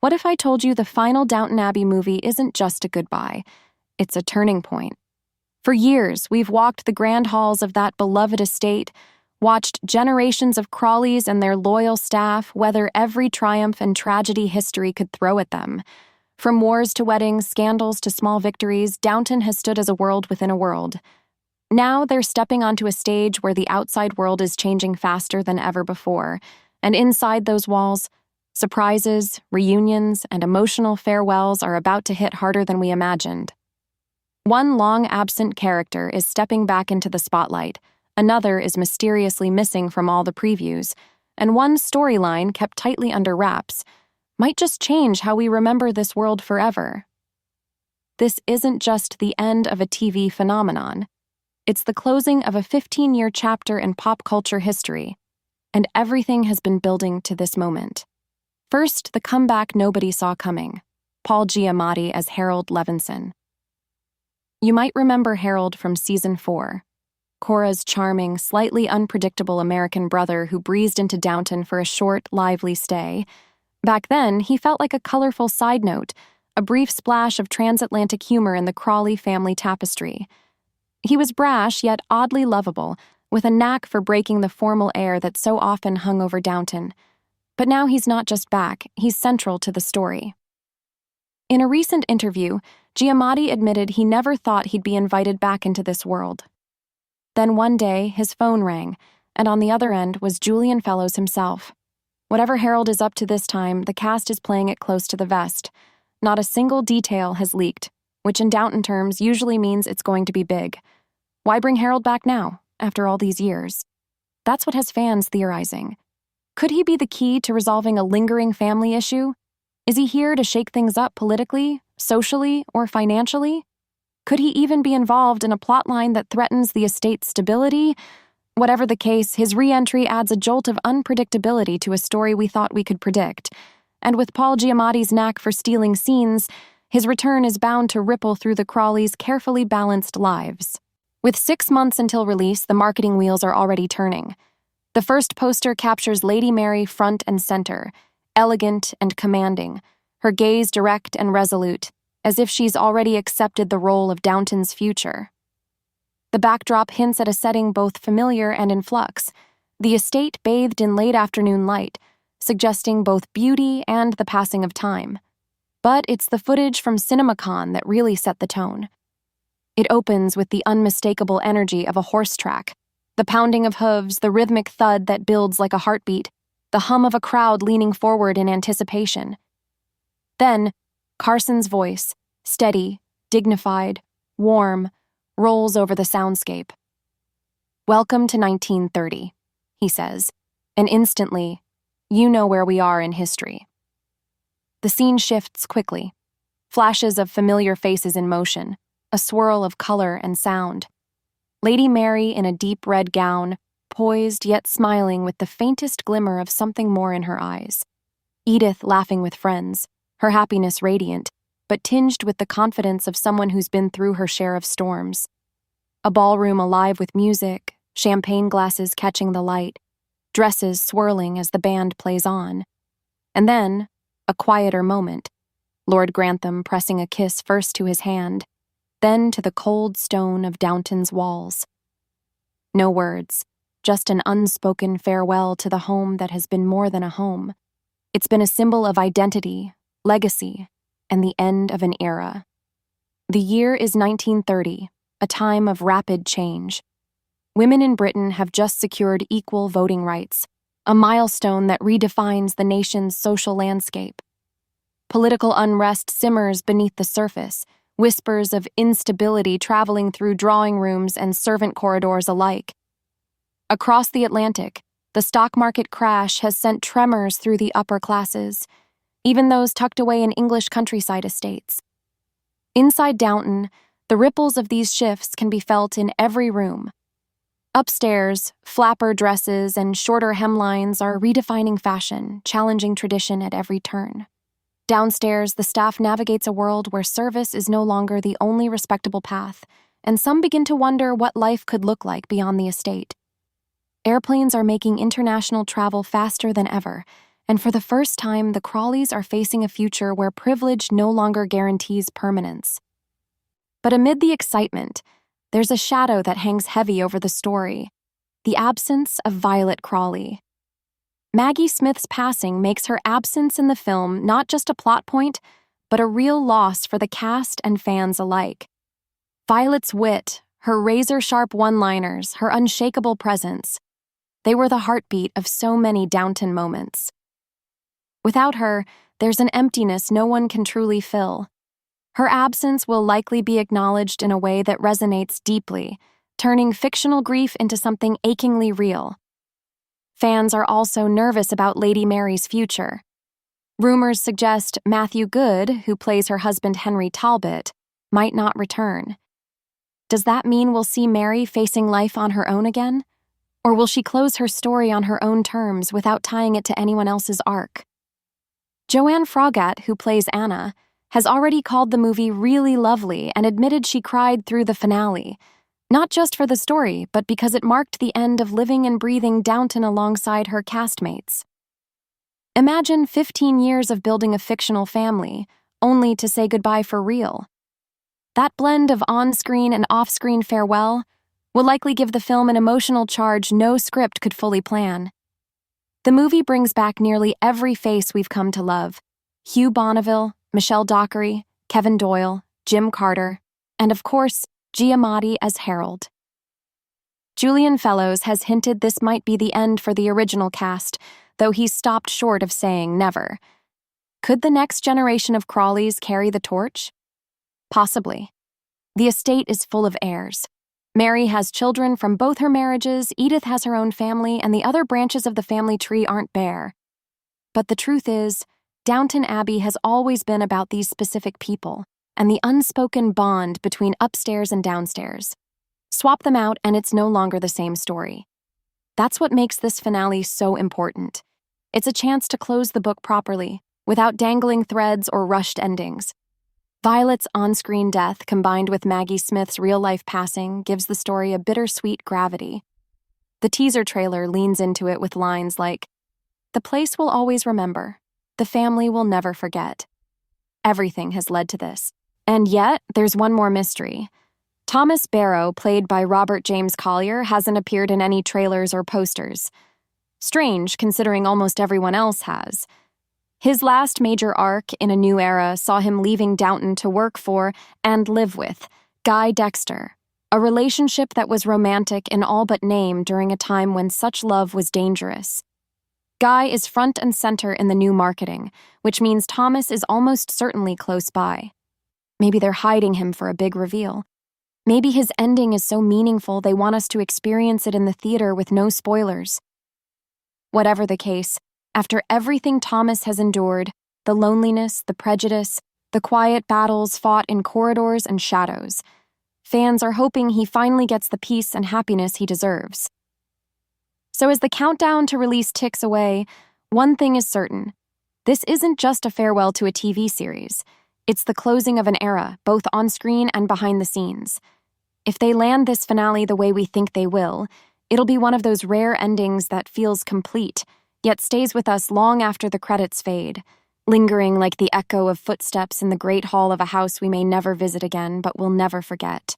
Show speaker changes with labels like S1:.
S1: What if I told you the final Downton Abbey movie isn't just a goodbye, it's a turning point? For years, we've walked the grand halls of that beloved estate, watched generations of Crawleys and their loyal staff weather every triumph and tragedy history could throw at them. From wars to weddings, scandals to small victories, Downton has stood as a world within a world. Now they're stepping onto a stage where the outside world is changing faster than ever before, and inside those walls, surprises, reunions, and emotional farewells are about to hit harder than we imagined. One long-absent character is stepping back into the spotlight, another is mysteriously missing from all the previews, and one storyline kept tightly under wraps might just change how we remember this world forever. This isn't just the end of a TV phenomenon. It's the closing of a 15-year chapter in pop culture history, and everything has been building to this moment. First, the comeback nobody saw coming, Paul Giamatti as Harold Levenson. You might remember Harold from Season 4, Cora's charming, slightly unpredictable American brother who breezed into Downton for a short, lively stay. Back then, he felt like a colorful side note, a brief splash of transatlantic humor in the Crawley family tapestry. He was brash yet oddly lovable, with a knack for breaking the formal air that so often hung over Downton. But now he's not just back, he's central to the story. In a recent interview, Giamatti admitted he never thought he'd be invited back into this world. Then one day, his phone rang, and on the other end was Julian Fellows himself. Whatever Harold is up to this time, the cast is playing it close to the vest. Not a single detail has leaked, which in Downton terms usually means it's going to be big. Why bring Harold back now, after all these years? That's what has fans theorizing. Could he be the key to resolving a lingering family issue? Is he here to shake things up politically, socially, or financially? Could he even be involved in a plotline that threatens the estate's stability? Whatever the case, his re-entry adds a jolt of unpredictability to a story we thought we could predict. And with Paul Giamatti's knack for stealing scenes, his return is bound to ripple through the Crawleys' carefully balanced lives. With 6 months until release, the marketing wheels are already turning. The first poster captures Lady Mary front and center, elegant and commanding, her gaze direct and resolute, as if she's already accepted the role of Downton's future. The backdrop hints at a setting both familiar and in flux, the estate bathed in late afternoon light, suggesting both beauty and the passing of time. But it's the footage from CinemaCon that really set the tone. It opens with the unmistakable energy of a horse track, the pounding of hooves, the rhythmic thud that builds like a heartbeat, the hum of a crowd leaning forward in anticipation. Then, Carson's voice, steady, dignified, warm, rolls over the soundscape. "Welcome to 1930, he says, and instantly, you know where we are in history. The scene shifts quickly, flashes of familiar faces in motion, a swirl of color and sound. Lady Mary in a deep red gown, poised yet smiling with the faintest glimmer of something more in her eyes. Edith laughing with friends, her happiness radiant, but tinged with the confidence of someone who's been through her share of storms. A ballroom alive with music, champagne glasses catching the light, dresses swirling as the band plays on. And then, a quieter moment, Lord Grantham pressing a kiss first to his hand, then to the cold stone of Downton's walls. No words, just an unspoken farewell to the home that has been more than a home. It's been a symbol of identity, legacy, and the end of an era. The year is 1930, a time of rapid change. Women in Britain have just secured equal voting rights, a milestone that redefines the nation's social landscape. Political unrest simmers beneath the surface, whispers of instability traveling through drawing rooms and servant corridors alike. Across the Atlantic, the stock market crash has sent tremors through the upper classes, even those tucked away in English countryside estates. Inside Downton, the ripples of these shifts can be felt in every room. Upstairs, flapper dresses and shorter hemlines are redefining fashion, challenging tradition at every turn. Downstairs, the staff navigates a world where service is no longer the only respectable path, and some begin to wonder what life could look like beyond the estate. Airplanes are making international travel faster than ever, and for the first time, the Crawleys are facing a future where privilege no longer guarantees permanence. But amid the excitement, there's a shadow that hangs heavy over the story: the absence of Violet Crawley. Maggie Smith's passing makes her absence in the film not just a plot point, but a real loss for the cast and fans alike. Violet's wit, her razor-sharp one-liners, her unshakable presence, they were the heartbeat of so many Downton moments. Without her, there's an emptiness no one can truly fill. Her absence will likely be acknowledged in a way that resonates deeply, turning fictional grief into something achingly real. Fans are also nervous about Lady Mary's future. Rumors suggest Matthew Goode, who plays her husband Henry Talbot, might not return. Does that mean we'll see Mary facing life on her own again? Or will she close her story on her own terms without tying it to anyone else's arc? Joanne Froggatt, who plays Anna, has already called the movie really lovely and admitted she cried through the finale, not just for the story, but because it marked the end of living and breathing Downton alongside her castmates. Imagine 15 years of building a fictional family, only to say goodbye for real. That blend of on-screen and off-screen farewell will likely give the film an emotional charge no script could fully plan. The movie brings back nearly every face we've come to love: Hugh Bonneville, Michelle Dockery, Kevin Doyle, Jim Carter, and of course, Giamatti as Harold. Julian Fellows has hinted this might be the end for the original cast, though he's stopped short of saying never. Could the next generation of Crawleys carry the torch? Possibly. The estate is full of heirs. Mary has children from both her marriages, Edith has her own family, and the other branches of the family tree aren't bare. But the truth is, Downton Abbey has always been about these specific people and the unspoken bond between upstairs and downstairs. Swap them out and it's no longer the same story. That's what makes this finale so important. It's a chance to close the book properly, without dangling threads or rushed endings. Violet's on-screen death combined with Maggie Smith's real-life passing gives the story a bittersweet gravity. The teaser trailer leans into it with lines like, "The place will always remember. The family will never forget." Everything has led to this. And yet, there's one more mystery. Thomas Barrow, played by Robert James Collier, hasn't appeared in any trailers or posters. Strange, considering almost everyone else has. His last major arc in A New Era saw him leaving Downton to work for and live with Guy Dexter, a relationship that was romantic in all but name during a time when such love was dangerous. Guy is front and center in the new marketing, which means Thomas is almost certainly close by. Maybe they're hiding him for a big reveal. Maybe his ending is so meaningful they want us to experience it in the theater with no spoilers. Whatever the case, after everything Thomas has endured, the loneliness, the prejudice, the quiet battles fought in corridors and shadows, fans are hoping he finally gets the peace and happiness he deserves. So as the countdown to release ticks away, one thing is certain. This isn't just a farewell to a TV series. It's the closing of an era, both on screen and behind the scenes. If they land this finale the way we think they will, it'll be one of those rare endings that feels complete, yet stays with us long after the credits fade, lingering like the echo of footsteps in the great hall of a house we may never visit again but will never forget.